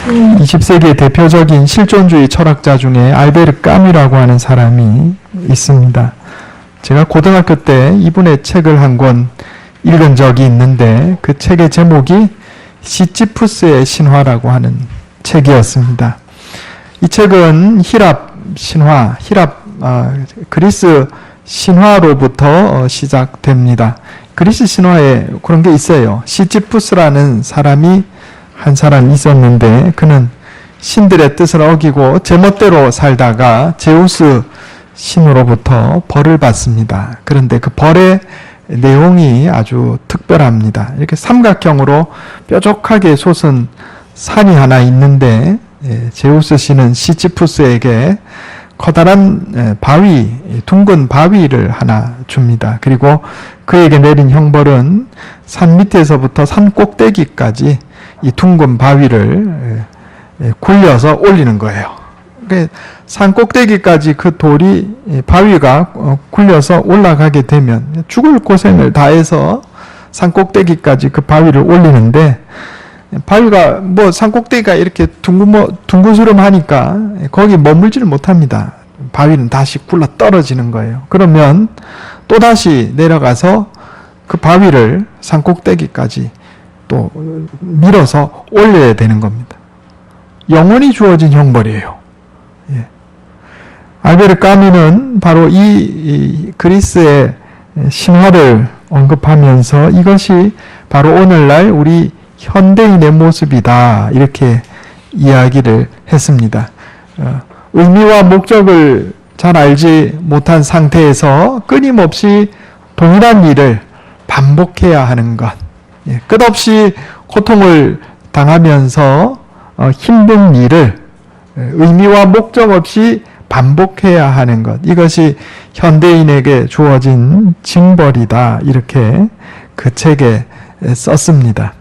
20세기의 대표적인 실존주의 철학자 중에 알베르 까뮈라고 하는 사람이 있습니다. 제가 고등학교 때 이분의 책을 한 권 읽은 적이 있는데 그 책의 제목이 시지푸스의 신화라고 하는 책이었습니다. 이 책은 히랍 신화, 그리스 신화로부터 시작됩니다. 그리스 신화에 그런 게 있어요. 시지푸스라는 사람이 한 사람 있었는데 그는 신들의 뜻을 어기고 제멋대로 살다가 제우스 신으로부터 벌을 받습니다. 그런데 그 벌의 내용이 아주 특별합니다. 이렇게 삼각형으로 뾰족하게 솟은 산이 하나 있는데 제우스 신은 시지푸스에게 커다란 바위, 둥근 바위를 하나 줍니다. 그리고 그에게 내린 형벌은 산 밑에서부터 산 꼭대기까지 이 둥근 바위를 굴려서 올리는 거예요. 산 꼭대기까지 그 돌이 바위가 굴려서 올라가게 되면 죽을 고생을 다해서 산 꼭대기까지 그 바위를 올리는데 바위가 산 꼭대기가 이렇게 둥그스름하니까 거기 머물지를 못합니다. 바위는 다시 굴러 떨어지는 거예요. 그러면 또다시 내려가서 그 바위를 산 꼭대기까지 또 밀어서 올려야 되는 겁니다. 영원히 주어진 형벌이에요. 알베르 까뮈는 바로 이 그리스의 신화를 언급하면서 이것이 바로 오늘날 우리 현대인의 모습이다 이렇게 이야기를 했습니다. 의미와 목적을 잘 알지 못한 상태에서 끊임없이 동일한 일을 반복해야 하는 것, 끝없이 고통을 당하면서 힘든 일을 의미와 목적 없이 반복해야 하는 것, 이것이 현대인에게 주어진 징벌이다 이렇게 그 책에 썼습니다.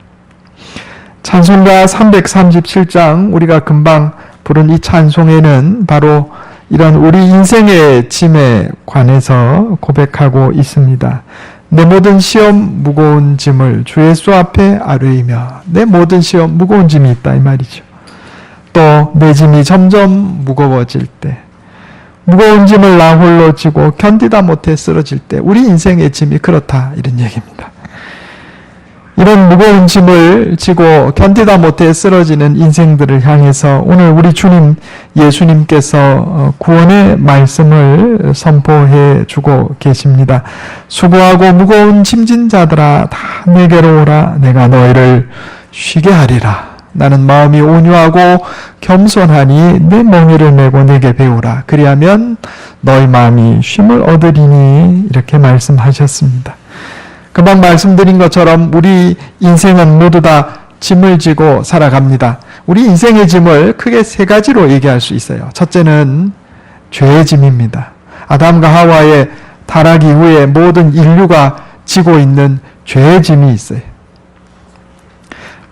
찬송가 337장 우리가 금방 부른 이 찬송에는 바로 이런 우리 인생의 짐에 관해서 고백하고 있습니다. 내 모든 시험 무거운 짐을 주 예수 앞에 아뢰이며, 내 모든 시험 무거운 짐이 있다 이 말이죠. 또 내 짐이 점점 무거워질 때, 무거운 짐을 나 홀로 지고 견디다 못해 쓰러질 때 우리 인생의 짐이 그렇다 이런 얘기입니다. 이런 무거운 짐을 지고 견디다 못해 쓰러지는 인생들을 향해서 오늘 우리 주님 예수님께서 구원의 말씀을 선포해 주고 계십니다. 수고하고 무거운 짐진 자들아 다 내게로 오라. 내가 너희를 쉬게 하리라. 나는 마음이 온유하고 겸손하니 내 멍에를 메고 내게 배우라. 그리하면 너희 마음이 쉼을 얻으리니 이렇게 말씀하셨습니다. 금방 말씀드린 것처럼 우리 인생은 모두 다 짐을 지고 살아갑니다. 우리 인생의 짐을 크게 세 가지로 얘기할 수 있어요. 첫째는 죄의 짐입니다. 아담과 하와의 타락 이후에 모든 인류가 지고 있는 죄의 짐이 있어요.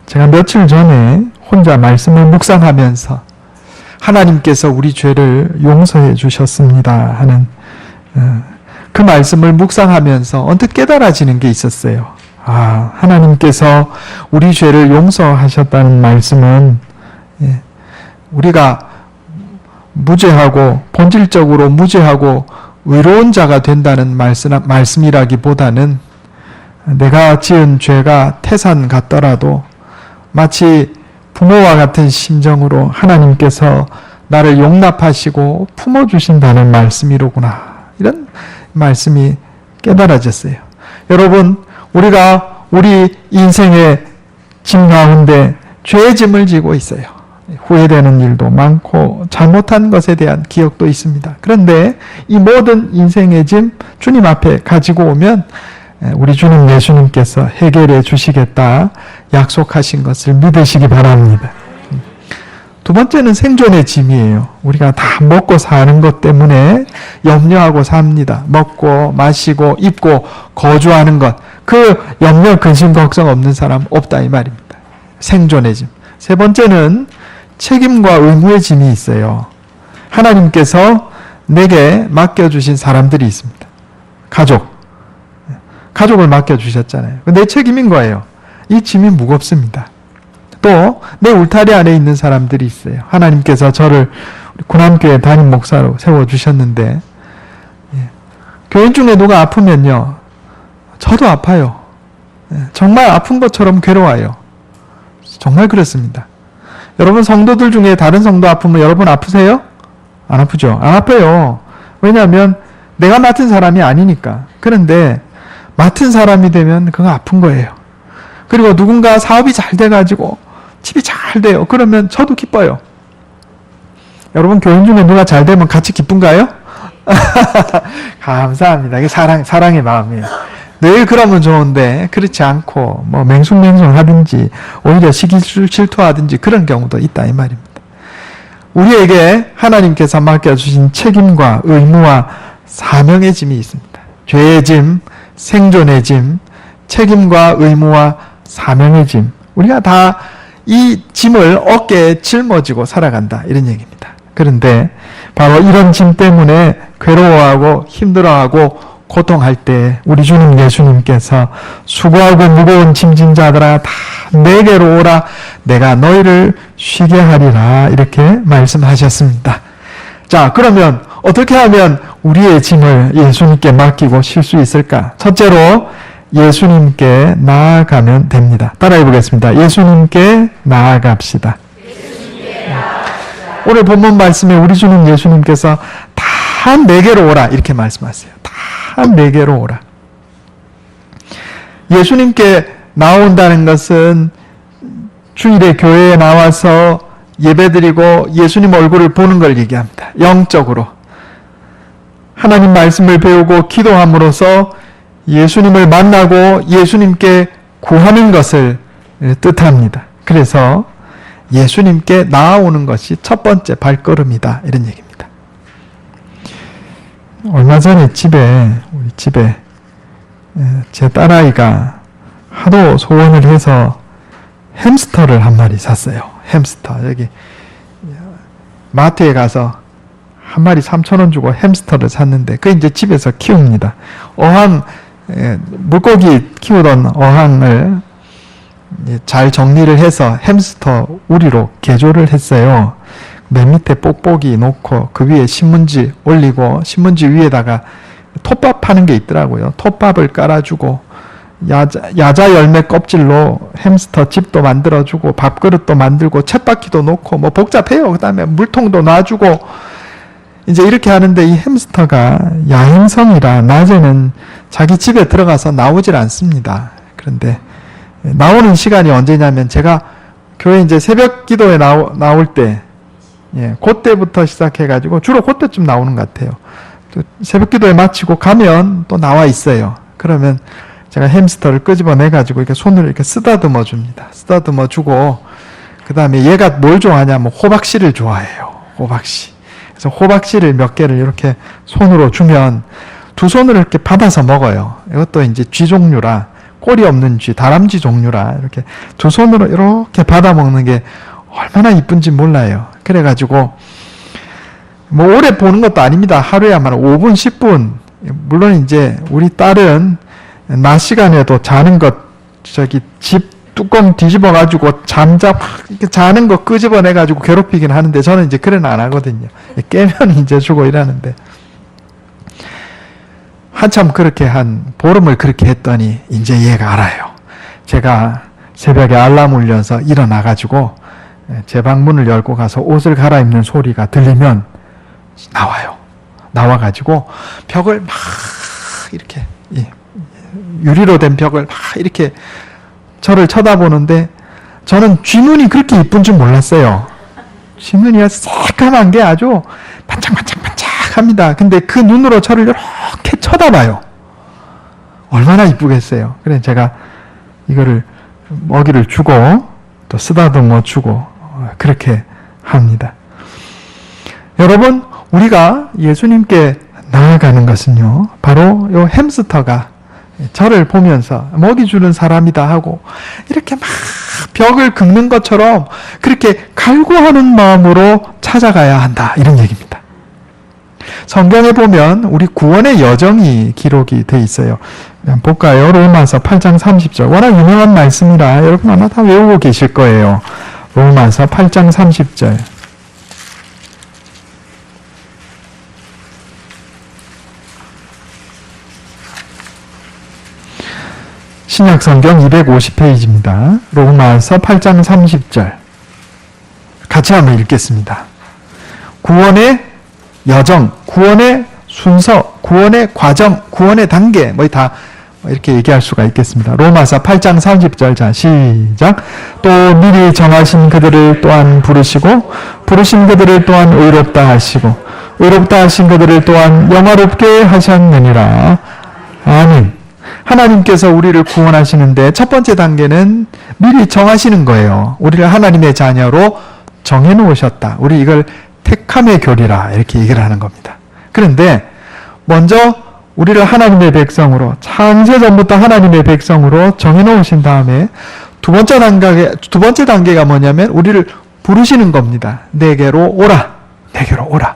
제가 며칠 전에 혼자 말씀을 묵상하면서 하나님께서 우리 죄를 용서해 주셨습니다 하는 그 말씀을 묵상하면서 언뜻 깨달아지는 게 있었어요. 하나님께서 우리 죄를 용서하셨다는 말씀은 우리가 무죄하고 본질적으로 무죄하고 의로운 자가 된다는 말씀이라기보다는 내가 지은 죄가 태산 같더라도 마치 부모와 같은 심정으로 하나님께서 나를 용납하시고 품어주신다는 말씀이로구나. 이런 말씀이 깨달아졌어요. 여러분, 우리가 우리 인생의 짐 가운데 죄의 짐을 지고 있어요. 후회되는 일도 많고 잘못한 것에 대한 기억도 있습니다. 그런데 이 모든 인생의 짐 주님 앞에 가지고 오면 우리 주님 예수님께서 해결해 주시겠다 약속하신 것을 믿으시기 바랍니다. 두 번째는 생존의 짐이에요. 우리가 다 먹고 사는 것 때문에 염려하고 삽니다. 먹고 마시고 입고 거주하는 것. 그 염려 근심 걱정 없는 사람 없다 이 말입니다. 생존의 짐. 세 번째는 책임과 의무의 짐이 있어요. 하나님께서 내게 맡겨주신 사람들이 있습니다. 가족을 맡겨주셨잖아요. 내 책임인 거예요. 이 짐이 무겁습니다. 또 내 울타리 안에 있는 사람들이 있어요. 하나님께서 저를 군함교회 담임 목사로 세워주셨는데 교인 중에 누가 아프면요, 저도 아파요. 정말 아픈 것처럼 괴로워요. 정말 그렇습니다. 여러분 성도들 중에 다른 성도 아프면 여러분 아프세요? 안 아프죠? 안 아파요. 왜냐하면 내가 맡은 사람이 아니니까. 그런데 맡은 사람이 되면 그거 아픈 거예요. 그리고 누군가 사업이 잘 돼가지고 집이 잘 돼요. 그러면 저도 기뻐요. 여러분 교인 중에 누가 잘 되면 같이 기쁜가요? 감사합니다. 이게 사랑의 마음이에요. 늘 그러면 좋은데 그렇지 않고 뭐 맹숭맹숭하든지 오히려 시기 질투하든지 그런 경우도 있다 이 말입니다. 우리에게 하나님께서 맡겨주신 책임과 의무와 사명의 짐이 있습니다. 죄의 짐, 생존의 짐, 책임과 의무와 사명의 짐. 우리가 다 이 짐을 어깨에 짊어지고 살아간다 이런 얘기입니다. 그런데 바로 이런 짐 때문에 괴로워하고 힘들어하고 고통할 때 우리 주님 예수님께서 수고하고 무거운 짐진 자들아 다 내게로 오라 내가 너희를 쉬게 하리라 이렇게 말씀하셨습니다. 자, 그러면 어떻게 하면 우리의 짐을 예수님께 맡기고 쉴 수 있을까? 첫째로 예수님께 나아가면 됩니다. 따라해 보겠습니다. 예수님께 나아갑시다. 오늘 본문 말씀에 우리 주님 예수님께서 다 내게로 오라 이렇게 말씀하세요. 다 내게로 오라. 예수님께 나온다는 것은 주일에 교회에 나와서 예배드리고 예수님 얼굴을 보는 걸 얘기합니다. 영적으로. 하나님 말씀을 배우고 기도함으로써 예수님을 만나고 예수님께 구하는 것을 뜻합니다. 그래서 예수님께 나아오는 것이 첫 번째 발걸음이다 이런 얘기입니다. 얼마 전에 우리 집에 제 딸아이가 하도 소원을 해서 햄스터를 한 마리 샀어요. 햄스터. 여기 마트에 가서 한 마리 3,000원 주고 햄스터를 샀는데 그 이제 집에서 키웁니다. 물고기 키우던 어항을 잘 정리를 해서 햄스터 우리로 개조를 했어요. 맨 밑에 뽁뽁이 놓고 그 위에 신문지 올리고 신문지 위에다가 톱밥 파는 게 있더라고요. 톱밥을 깔아주고 야자 열매 껍질로 햄스터 집도 만들어주고 밥그릇도 만들고 쳇바퀴도 놓고 뭐 복잡해요. 그 다음에 물통도 놔주고 이제 이렇게 하는데 이 햄스터가 야행성이라 낮에는 자기 집에 들어가서 나오질 않습니다. 그런데 나오는 시간이 언제냐면 제가 교회 이제 새벽 기도에 나올 때 그때부터 시작해가지고 주로 그때쯤 나오는 것 같아요. 또 새벽 기도에 마치고 가면 또 나와 있어요. 그러면 제가 햄스터를 끄집어내가지고 이렇게 손으로 이렇게 쓰다듬어 줍니다. 쓰다듬어 주고 그 다음에 얘가 뭘 좋아하냐면 호박씨를 좋아해요. 호박씨. 그래서 호박씨를 몇 개를 이렇게 손으로 주면 두 손으로 이렇게 받아서 먹어요. 이것도 이제 쥐 종류라 꼬리 없는 쥐, 다람쥐 종류라 이렇게 두 손으로 이렇게 받아 먹는 게 얼마나 이쁜지 몰라요. 그래가지고 뭐 오래 보는 것도 아닙니다. 하루에 아마 5분, 10분. 물론 이제 우리 딸은 낮 시간에도 자는 것 집 뚜껑 뒤집어가지고 이렇게 자는 거 끄집어내가지고 괴롭히긴 하는데 저는 이제 그런 안 하거든요. 깨면 이제 주고 이러는데 한참 그렇게 보름을 그렇게 했더니 이제 얘가 알아요. 제가 새벽에 알람 울려서 일어나가지고 제 방문을 열고 가서 옷을 갈아입는 소리가 들리면 나와요. 나와가지고 벽을 막 이렇게 유리로 된 벽을 막 이렇게 저를 쳐다보는데 저는 쥐눈이 그렇게 이쁜 줄 몰랐어요. 쥐눈이 새까만 게 아주 반짝반짝반짝합니다. 근데 그 눈으로 저를 이렇게 쳐다봐요. 얼마나 이쁘겠어요. 그래서 제가 이거를 먹이를 주고 또 쓰다듬어 주고 그렇게 합니다. 여러분, 우리가 예수님께 나아가는 것은요, 바로 요 햄스터가 저를 보면서 먹이 주는 사람이다 하고 이렇게 막 벽을 긁는 것처럼 그렇게 갈구하는 마음으로 찾아가야 한다 이런 얘기입니다. 성경에 보면 우리 구원의 여정이 기록이 돼 있어요. 볼까요? 로마서 8장 30절. 워낙 유명한 말씀이라 여러분 아마 다 외우고 계실 거예요. 로마서 8장 30절. 신약성경 250페이지입니다. 로마서 8장 30절. 같이 한번 읽겠습니다. 구원의 여정, 구원의 순서, 구원의 과정, 구원의 단계, 다 이렇게 얘기할 수가 있겠습니다. 로마서 8장 30절. 자, 시작. 또 미리 정하신 그들을 또한 부르시고, 부르신 그들을 또한 의롭다 하시고, 의롭다 하신 그들을 또한 영화롭게 하셨느니라. 아멘. 하나님께서 우리를 구원하시는데 첫 번째 단계는 미리 정하시는 거예요. 우리를 하나님의 자녀로 정해놓으셨다. 우리 이걸 택함의 교리라 이렇게 얘기를 하는 겁니다. 그런데 먼저 우리를 하나님의 백성으로, 창세전부터 하나님의 백성으로 정해놓으신 다음에 두 번째 단계가 뭐냐면 우리를 부르시는 겁니다. 내게로 오라. 내게로 오라.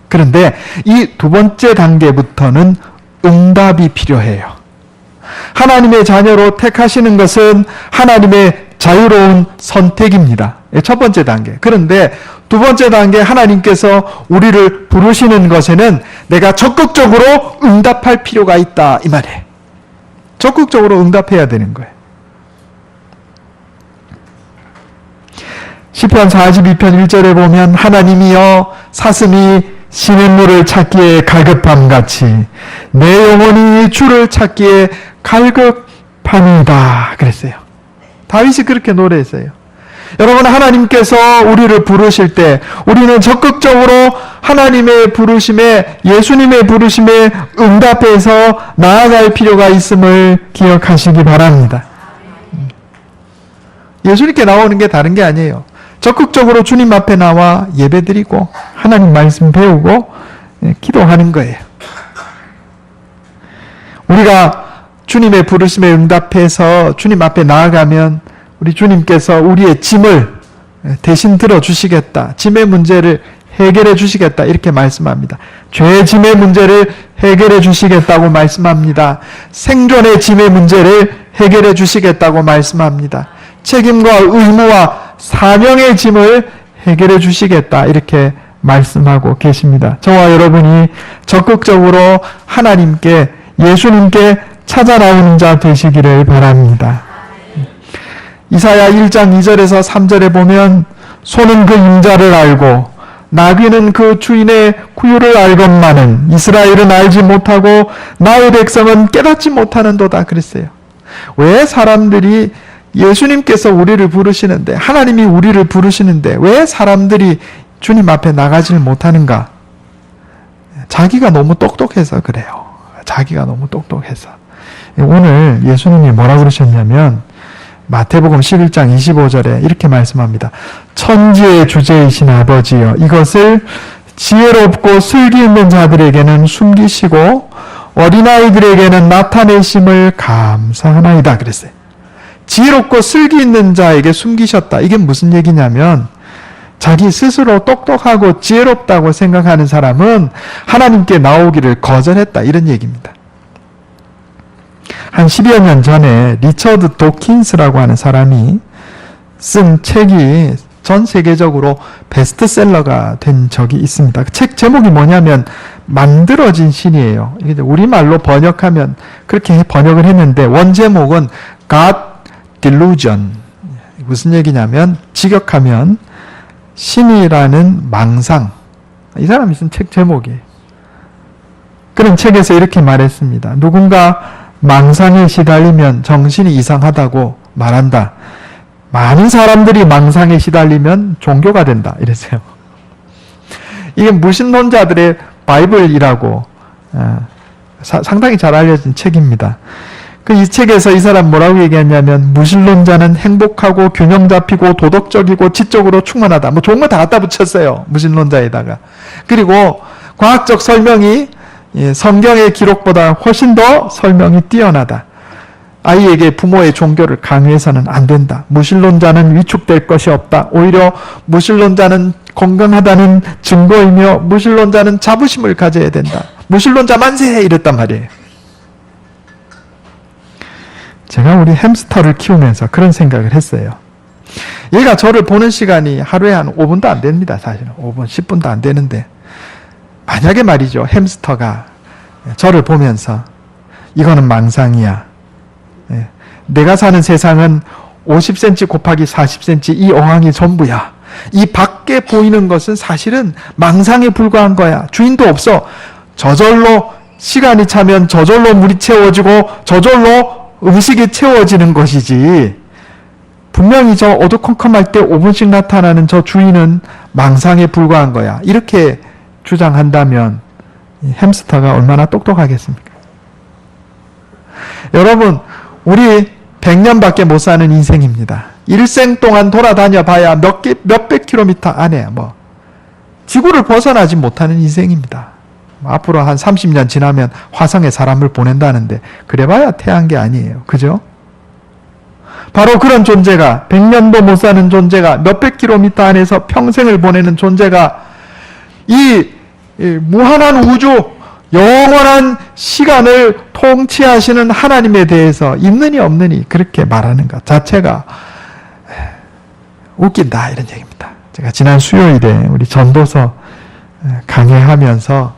그런데 이 두 번째 단계부터는 응답이 필요해요. 하나님의 자녀로 택하시는 것은 하나님의 자유로운 선택입니다. 첫 번째 단계. 그런데 두 번째 단계 하나님께서 우리를 부르시는 것에는 내가 적극적으로 응답할 필요가 있다 이 말이에요. 적극적으로 응답해야 되는 거예요. 시편 42편 1절에 보면 하나님이여 사슴이 시냇물을 찾기에 갈급함같이 내 영혼이 주를 찾기에 갈급함이다 그랬어요. 다윗이 그렇게 노래했어요. 여러분, 하나님께서 우리를 부르실 때 우리는 적극적으로 하나님의 부르심에, 예수님의 부르심에 응답해서 나아갈 필요가 있음을 기억하시기 바랍니다. 예수님께 나오는 게 다른 게 아니에요. 적극적으로 주님 앞에 나와 예배드리고 하나님 말씀 배우고 기도하는 거예요. 우리가 주님의 부르심에 응답해서 주님 앞에 나아가면 우리 주님께서 우리의 짐을 대신 들어주시겠다. 짐의 문제를 해결해 주시겠다. 이렇게 말씀합니다. 죄의 짐의 문제를 해결해 주시겠다고 말씀합니다. 생존의 짐의 문제를 해결해 주시겠다고 말씀합니다. 책임과 의무와 사명의 짐을 해결해 주시겠다. 이렇게 말씀하고 계십니다. 저와 여러분이 적극적으로 하나님께, 예수님께 찾아 나오는 자 되시기를 바랍니다. 이사야 1장 2절에서 3절에 보면 소는 그 임자를 알고 나귀는 그 주인의 구유를 알건만은 이스라엘은 알지 못하고 나의 백성은 깨닫지 못하는도다 그랬어요. 왜 사람들이 예수님께서 우리를 부르시는데, 하나님이 우리를 부르시는데 왜 사람들이 주님 앞에 나가질 못하는가? 자기가 너무 똑똑해서 그래요. 자기가 너무 똑똑해서. 오늘 예수님이 뭐라고 그러셨냐면 마태복음 11장 25절에 이렇게 말씀합니다. 천지의 주제이신 아버지여, 이것을 지혜롭고 슬기 있는 자들에게는 숨기시고 어린아이들에게는 나타내심을 감사하나이다 그랬어요. 지혜롭고 슬기 있는 자에게 숨기셨다. 이게 무슨 얘기냐면 자기 스스로 똑똑하고 지혜롭다고 생각하는 사람은 하나님께 나오기를 거절했다, 이런 얘기입니다. 한 10여 년 전에 리처드 도킨스라고 하는 사람이 쓴 책이 전 세계적으로 베스트셀러가 된 적이 있습니다. 그 책 제목이 뭐냐면 만들어진 신이에요. 이게 우리말로 번역하면 그렇게 번역을 했는데 원 제목은 God Delusion. 무슨 얘기냐면 직역하면 신이라는 망상. 이 사람이 쓴 책 제목이에요. 그런 책에서 이렇게 말했습니다. 누군가 망상에 시달리면 정신이 이상하다고 말한다. 많은 사람들이 망상에 시달리면 종교가 된다. 이랬어요. 이게 무신론자들의 바이블이라고 상당히 잘 알려진 책입니다. 이 책에서 이 사람 뭐라고 얘기했냐면 무신론자는 행복하고 균형 잡히고 도덕적이고 지적으로 충만하다. 뭐 좋은 거 다 갖다 붙였어요. 무신론자에다가. 그리고 과학적 설명이 성경의 기록보다 훨씬 더 설명이 뛰어나다. 아이에게 부모의 종교를 강요해서는 안 된다. 무신론자는 위축될 것이 없다. 오히려 무신론자는 건강하다는 증거이며 무신론자는 자부심을 가져야 된다. 무신론자 만세! 이랬단 말이에요. 제가 우리 햄스터를 키우면서 그런 생각을 했어요. 얘가 저를 보는 시간이 하루에 한 5분도 안 됩니다. 사실은 5분, 10분도 안 되는데 만약에 말이죠. 햄스터가 저를 보면서 이거는 망상이야. 내가 사는 세상은 50cm 곱하기 40cm 이 어항이 전부야. 이 밖에 보이는 것은 사실은 망상에 불과한 거야. 주인도 없어. 저절로 시간이 차면 저절로 물이 채워지고 저절로 음식이 채워지는 것이지. 분명히 저 어두컴컴할 때 5분씩 나타나는 저 주인은 망상에 불과한 거야. 이렇게 주장한다면 햄스터가 얼마나 똑똑하겠습니까? 여러분, 우리 100년밖에 못 사는 인생입니다. 일생 동안 돌아다녀 봐야 몇백 킬로미터 안에 지구를 벗어나지 못하는 인생입니다. 앞으로 한 30년 지나면 화성에 사람을 보낸다는데 그래봐야 태양계 아니에요. 그죠? 바로 그런 존재가 100년도 못 사는 존재가 몇백 킬로미터 안에서 평생을 보내는 존재가 이 무한한 우주 영원한 시간을 통치하시는 하나님에 대해서 있느니 없느니 그렇게 말하는 것 자체가 웃긴다 이런 얘기입니다. 제가 지난 수요일에 우리 전도서 강의하면서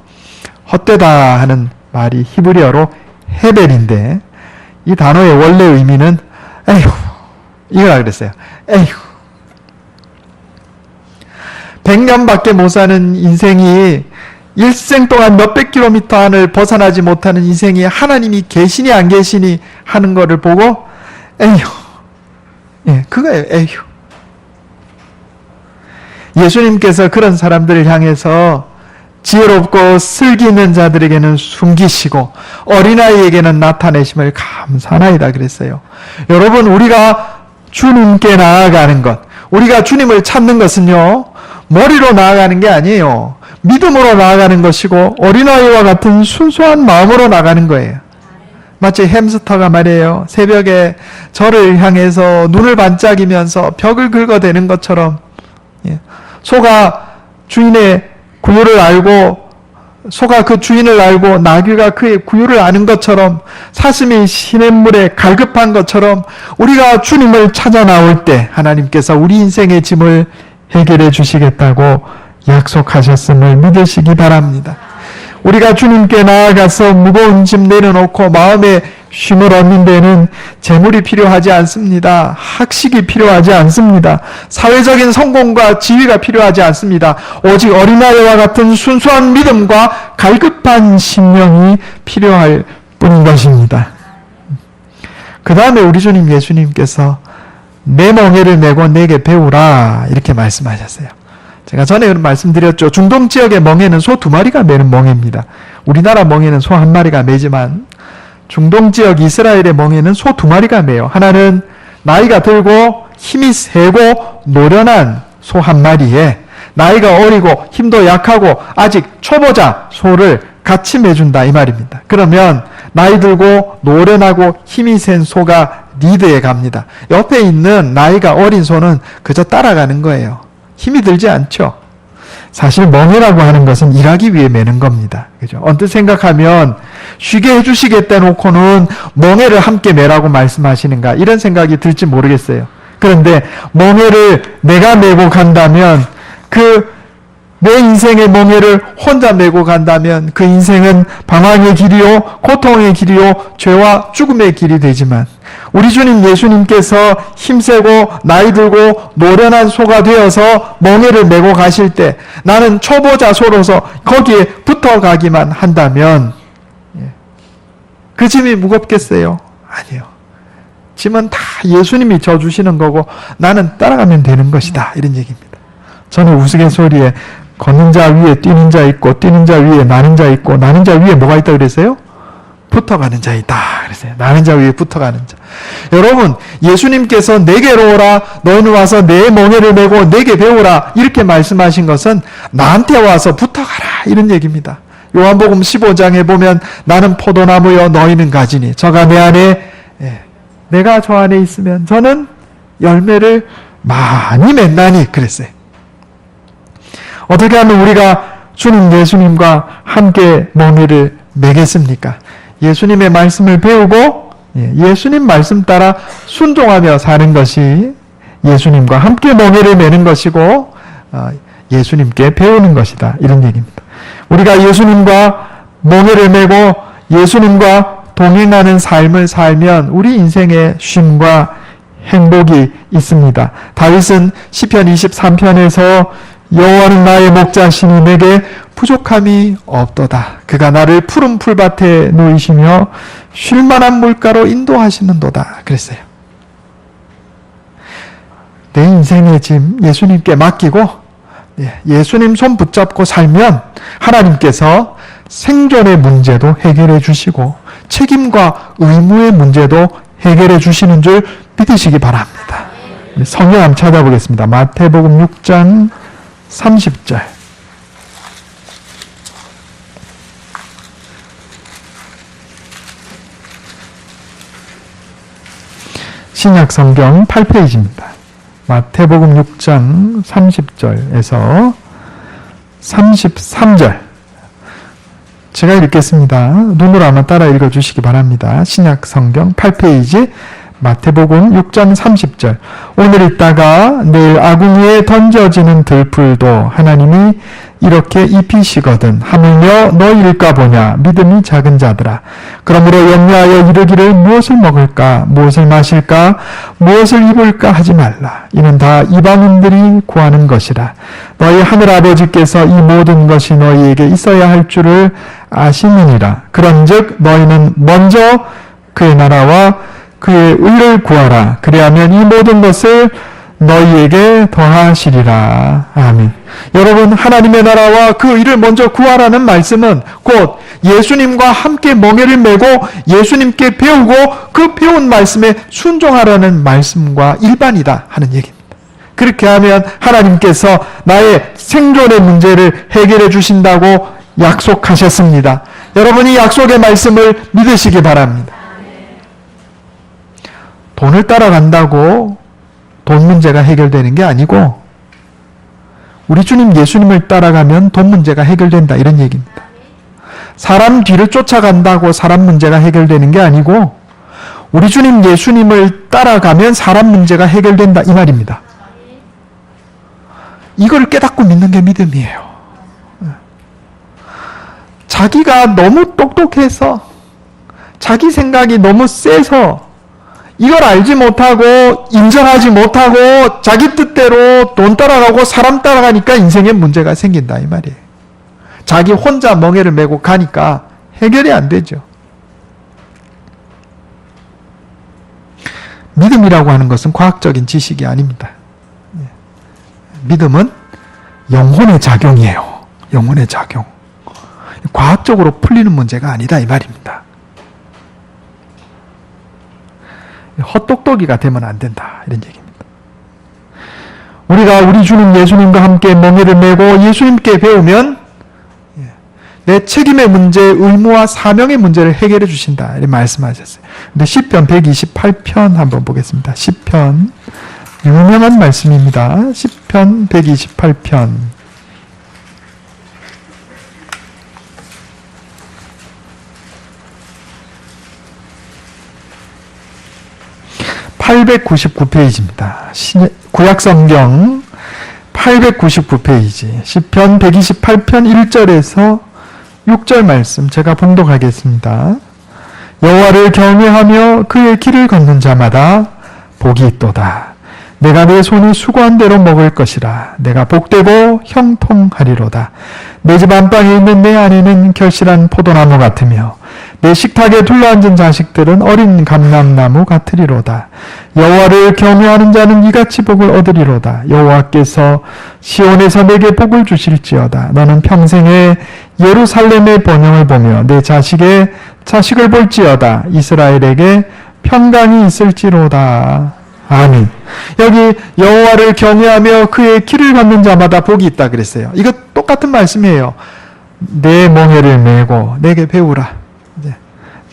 헛되다 하는 말이 히브리어로 헤벨인데 이 단어의 원래 의미는 에휴 이거라 그랬어요. 에휴 100년밖에 못 사는 인생이 일생 동안 몇백 킬로미터 안을 벗어나지 못하는 인생이 하나님이 계시니 안 계시니 하는 거를 보고 에휴 그거예요. 에휴 예수님께서 그런 사람들을 향해서 지혜롭고 슬기 있는 자들에게는 숨기시고 어린아이에게는 나타내심을 감사하나이다 그랬어요. 여러분 우리가 주님께 나아가는 것 우리가 주님을 찾는 것은요 머리로 나아가는 게 아니에요. 믿음으로 나아가는 것이고 어린아이와 같은 순수한 마음으로 나가는 거예요. 마치 햄스터가 말이에요. 새벽에 저를 향해서 눈을 반짝이면서 벽을 긁어대는 것처럼 소가 주인의 구유를 알고 소가 그 주인을 알고 나귀가 그의 구유를 아는 것처럼 사슴이 시냇물에 갈급한 것처럼 우리가 주님을 찾아 나올 때 하나님께서 우리 인생의 짐을 해결해 주시겠다고 약속하셨음을 믿으시기 바랍니다. 우리가 주님께 나아가서 무거운 짐 내려놓고 마음에 쉼을 얻는 데는 재물이 필요하지 않습니다. 학식이 필요하지 않습니다. 사회적인 성공과 지위가 필요하지 않습니다. 오직 어린아이와 같은 순수한 믿음과 갈급한 심령이 필요할 뿐인 것입니다. 그 다음에 우리 주님 예수님께서 내 멍에를 메고 내게 배우라 이렇게 말씀하셨어요. 제가 전에 말씀드렸죠. 중동 지역의 멍에는 소 2마리가 메는 멍에입니다. 우리나라 멍에는 소 1마리가 메지만 중동 지역 이스라엘의 멍에는 소 2마리가 메요. 하나는 나이가 들고 힘이 세고 노련한 소 1마리에 나이가 어리고 힘도 약하고 아직 초보자 소를 같이 매준다 이 말입니다. 그러면 나이 들고 노련하고 힘이 센 소가 리드에 갑니다. 옆에 있는 나이가 어린 소는 그저 따라가는 거예요. 힘이 들지 않죠. 사실 멍이라고 하는 것은 일하기 위해 매는 겁니다. 그죠? 언뜻 생각하면 쉬게 해주시겠다 놓고는 멍에를 함께 매라고 말씀하시는가 이런 생각이 들지 모르겠어요. 그런데 멍에를 내가 메고 간다면 내 인생의 멍에를 혼자 메고 간다면 그 인생은 방황의 길이요 고통의 길이요 죄와 죽음의 길이 되지만 우리 주님 예수님께서 힘세고 나이 들고 노련한 소가 되어서 멍에를 메고 가실 때 나는 초보자 소로서 거기에 붙어가기만 한다면 그 짐이 무겁겠어요? 아니요. 짐은 다 예수님이 져주시는 거고 나는 따라가면 되는 것이다 이런 얘기입니다. 저는 우스갯소리에 걷는 자 위에 뛰는 자 있고 뛰는 자 위에 나는 자 있고 나는 자 위에 뭐가 있다 그랬어요? 붙어가는 자 있다 그랬어요. 나는 자 위에 붙어가는 자. 여러분 예수님께서 내게로 오라 너희는 와서 내 멍에를 메고 내게 배우라 이렇게 말씀하신 것은 나한테 와서 붙어가라 이런 얘기입니다. 요한복음 15장에 보면 나는 포도나무여 너희는 가지니 저가 내 안에 내가 저 안에 있으면 저는 열매를 많이 맺나니 그랬어요. 어떻게 하면 우리가 주님 예수님과 함께 멍에를 매겠습니까? 예수님의 말씀을 배우고 예수님 말씀 따라 순종하며 사는 것이 예수님과 함께 멍에를 매는 것이고 예수님께 배우는 것이다. 이런 얘기입니다. 우리가 예수님과 멍에를 매고 예수님과 동행하는 삶을 살면 우리 인생에 쉼과 행복이 있습니다. 다윗은 시편 23편에서 여호와는 나의 목자시니 내게 부족함이 없도다. 그가 나를 푸른 풀밭에 놓이시며 쉴만한 물가로 인도하시는도다. 그랬어요. 내 인생의 짐 예수님께 맡기고 예수님 손 붙잡고 살면 하나님께서 생존의 문제도 해결해 주시고 책임과 의무의 문제도 해결해 주시는 줄 믿으시기 바랍니다. 성경 한번 찾아보겠습니다. 마태복음 6장 30절. 신약 성경 8페이지입니다. 마태복음 6장 30절에서 33절. 제가 읽겠습니다. 눈으로 한번 따라 읽어주시기 바랍니다. 신약 성경 8페이지 마태복음 6장 30절. 오늘 있다가 내일 아궁이에 던져지는 들풀도 하나님이 이렇게 입히시거든 하물며 너희일까 보냐 믿음이 작은 자들아. 그러므로 염려하여 이르기를 무엇을 먹을까 무엇을 마실까 무엇을 입을까 하지 말라. 이는 다 이방인들이 구하는 것이라. 너희 하늘 아버지께서 이 모든 것이 너희에게 있어야 할 줄을 아시느니라. 그런즉 너희는 먼저 그의 나라와 그의 의를 구하라. 그리하면 이 모든 것을 너희에게 더하시리라. 아멘. 여러분, 하나님의 나라와 그 의를 먼저 구하라는 말씀은 곧 예수님과 함께 멍에를 메고 예수님께 배우고 그 배운 말씀에 순종하라는 말씀과 일반이다 하는 얘기입니다. 그렇게 하면 하나님께서 나의 생존의 문제를 해결해 주신다고 약속하셨습니다. 여러분이 약속의 말씀을 믿으시기 바랍니다. 돈을 따라간다고 돈 문제가 해결되는 게 아니고 우리 주님 예수님을 따라가면 돈 문제가 해결된다 이런 얘기입니다. 사람 뒤를 쫓아간다고 사람 문제가 해결되는 게 아니고 우리 주님 예수님을 따라가면 사람 문제가 해결된다 이 말입니다. 이걸 깨닫고 믿는 게 믿음이에요. 자기가 너무 똑똑해서 자기 생각이 너무 세서 이걸 알지 못하고 인정하지 못하고 자기 뜻대로 돈 따라가고 사람 따라가니까 인생에 문제가 생긴다 이 말이에요. 자기 혼자 멍에를 메고 가니까 해결이 안 되죠. 믿음이라고 하는 것은 과학적인 지식이 아닙니다. 믿음은 영혼의 작용이에요. 영혼의 작용. 과학적으로 풀리는 문제가 아니다 이 말입니다. 헛똑똑이가 되면 안 된다 이런 얘기입니다. 우리가 우리 주님 예수님과 함께 멍에를 메고 예수님께 배우면 내 책임의 문제, 의무와 사명의 문제를 해결해 주신다 이렇게 말씀하셨어요. 근데 시편 128편 한번 보겠습니다. 시편 유명한 말씀입니다. 시편 128편 899페이지입니다. 구약성경 899페이지 시편 128편 1절에서 6절 말씀 제가 봉독하겠습니다. 여호와를 경외하며 그의 길을 걷는 자마다 복이 있도다. 내가 내 손이 수고한 대로 먹을 것이라. 내가 복되고 형통하리로다. 내 집 안방에 있는 내 아내는 결실한 포도나무 같으며 내 식탁에 둘러앉은 자식들은 어린 감람나무 같으리로다. 여호와를 경외하는 자는 이같이 복을 얻으리로다. 여호와께서 시온에서 내게 복을 주실지어다. 너는 평생에 예루살렘의 번영을 보며 내 자식의 자식을 볼지어다. 이스라엘에게 평강이 있을지로다. 아멘. 여기 여호와를 경외하며 그의 길을 걷는 자마다 복이 있다 그랬어요. 이거 똑같은 말씀이에요. 내 멍에를 메고 내게 배우라.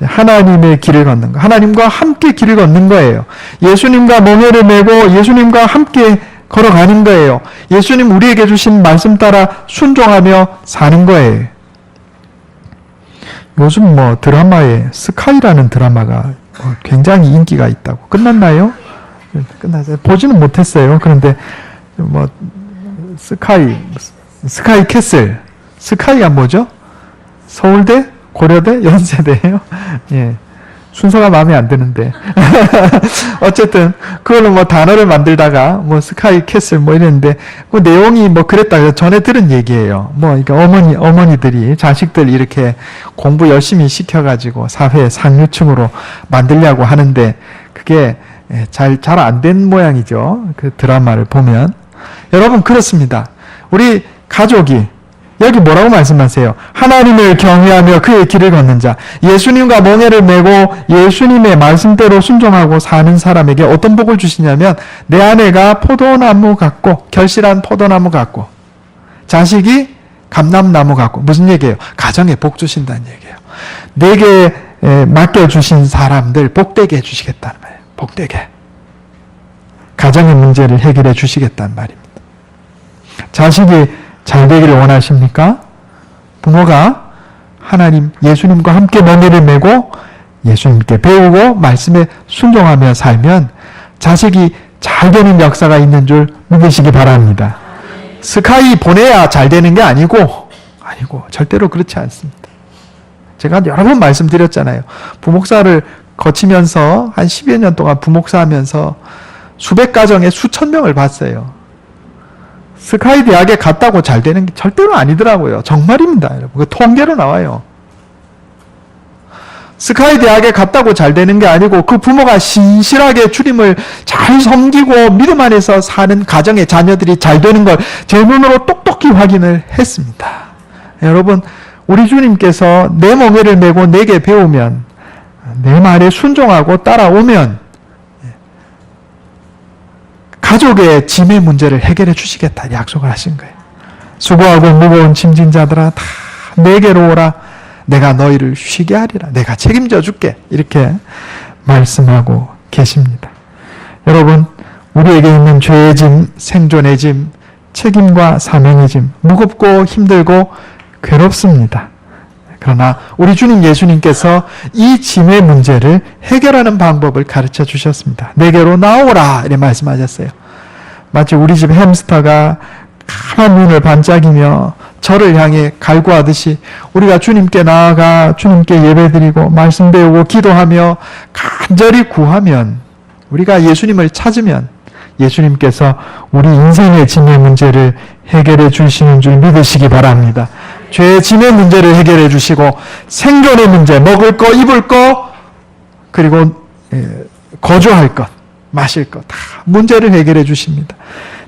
하나님의 길을 걷는 거. 하나님과 함께 길을 걷는 거예요. 예수님과 멍에를 메고 예수님과 함께 걸어가는 거예요. 예수님 우리에게 주신 말씀 따라 순종하며 사는 거예요. 요즘 드라마에 스카이라는 드라마가 굉장히 인기가 있다고. 끝났나요? 끝났어요. 보지는 못했어요. 그런데 뭐 스카이 캐슬, 스카이가 뭐죠? 서울대, 고려대, 연세대예요. 예. 순서가 마음에 안 드는데. 어쨌든, 그걸로 뭐 단어를 만들다가, 뭐 스카이 캐슬 뭐 이랬는데, 그 내용이 뭐 그랬다. 전에 들은 얘기예요. 뭐, 그러니까 어머니들이 자식들 이렇게 공부 열심히 시켜가지고 사회 상류층으로 만들려고 하는데, 그게 잘 안 된 모양이죠. 그 드라마를 보면. 여러분, 그렇습니다. 우리 가족이, 여기 뭐라고 말씀하세요? 하나님을 경외하며 그의 길을 걷는 자, 예수님과 멍에를 메고 예수님의 말씀대로 순종하고 사는 사람에게 어떤 복을 주시냐면, 내 아내가 포도나무 같고, 결실한 포도나무 같고, 자식이 감람나무 같고, 무슨 얘기예요? 가정에 복 주신다는 얘기예요. 내게 맡겨주신 사람들 복되게 해주시겠다는 말이에요. 복되게. 가정의 문제를 해결해 주시겠다는 말입니다. 자식이 잘 되기를 원하십니까? 부모가 하나님, 예수님과 함께 멍에를 메고 예수님께 배우고 말씀에 순종하며 살면 자식이 잘 되는 역사가 있는 줄 믿으시기 바랍니다. 스카이 보내야 잘 되는 게 아니고 절대로 그렇지 않습니다. 제가 여러 번 말씀드렸잖아요. 부목사를 거치면서 한 10여 년 동안 부목사 하면서 수백 가정에 수천 명을 봤어요. 스카이 대학에 갔다고 잘 되는 게 절대로 아니더라고요. 정말입니다, 여러분. 그 통계로 나와요. 스카이 대학에 갔다고 잘 되는 게 아니고 그 부모가 신실하게 주님을 잘 섬기고 믿음 안에서 사는 가정의 자녀들이 잘 되는 걸 제 눈으로 똑똑히 확인을 했습니다. 여러분, 우리 주님께서 내 멍에를 메고 내게 배우면, 내 말에 순종하고 따라오면 가족의 짐의 문제를 해결해 주시겠다 약속을 하신 거예요. 수고하고 무거운 짐진 자들아 다 내게로 오라. 내가 너희를 쉬게 하리라. 내가 책임져 줄게. 이렇게 말씀하고 계십니다. 여러분, 우리에게 있는 죄의 짐, 생존의 짐, 책임과 사명의 짐, 무겁고 힘들고 괴롭습니다. 그러나 우리 주님 예수님께서 이 짐의 문제를 해결하는 방법을 가르쳐 주셨습니다. 내게로 나오라 이렇게 말씀하셨어요. 마치 우리 집 햄스터가 까만 눈을 반짝이며 저를 향해 갈구하듯이 우리가 주님께 나아가 주님께 예배드리고 말씀 배우고 기도하며 간절히 구하면, 우리가 예수님을 찾으면 예수님께서 우리 인생의 짐의 문제를 해결해 주시는 줄 믿으시기 바랍니다. 죄의 짐의 문제를 해결해 주시고 생존의 문제, 먹을 거, 입을 거, 그리고 거주할 것, 마실 것, 다 문제를 해결해 주십니다.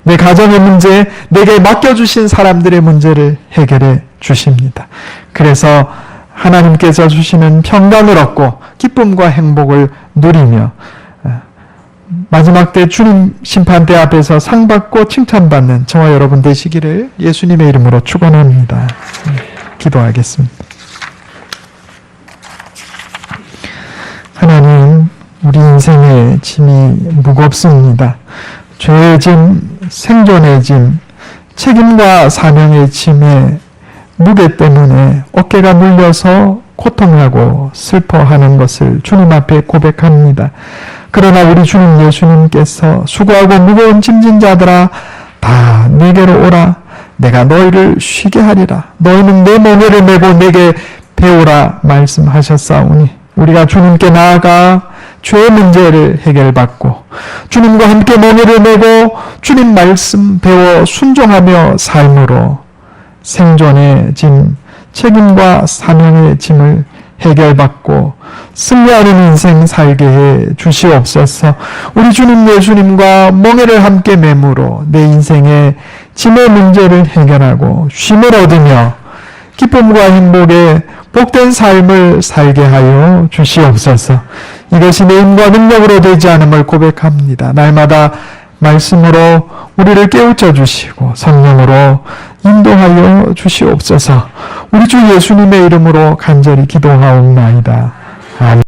내 가정의 문제, 내게 맡겨주신 사람들의 문제를 해결해 주십니다. 그래서 하나님께서 주시는 평강을 얻고 기쁨과 행복을 누리며 마지막 때 주님 심판대 앞에서 상 받고 칭찬받는 저와 여러분 되시기를 예수님의 이름으로 축원합니다. 기도하겠습니다. 하나님, 우리 인생의 짐이 무겁습니다. 죄의 짐, 생존의 짐, 책임과 사명의 짐의 무게 때문에 어깨가 눌려서 고통하고 슬퍼하는 것을 주님 앞에 고백합니다. 그러나 우리 주님 예수님께서 수고하고 무거운 짐진 자들아 다 내게로 오라. 내가 너희를 쉬게 하리라. 너희는 내 멍에를 메고 내게 배우라 말씀하셨사오니 우리가 주님께 나아가 죄의 문제를 해결받고 주님과 함께 멍에를 메고 주님 말씀 배워 순종하며 삶으로 생존의 짐, 책임과 사명의 짐을 해결받고 승리하는 인생 살게 해 주시옵소서. 우리 주님 예수님과 멍에를 함께 메므로 내 인생의 짐의 문제를 해결하고 쉼을 얻으며 기쁨과 행복의 복된 삶을 살게 하여 주시옵소서. 이것이 내 힘과 능력으로 되지 않음을 고백합니다. 날마다 말씀으로 우리를 깨우쳐 주시고 성령으로 인도하여 주시옵소서. 우리 주 예수님의 이름으로 간절히 기도하옵나이다. 아멘.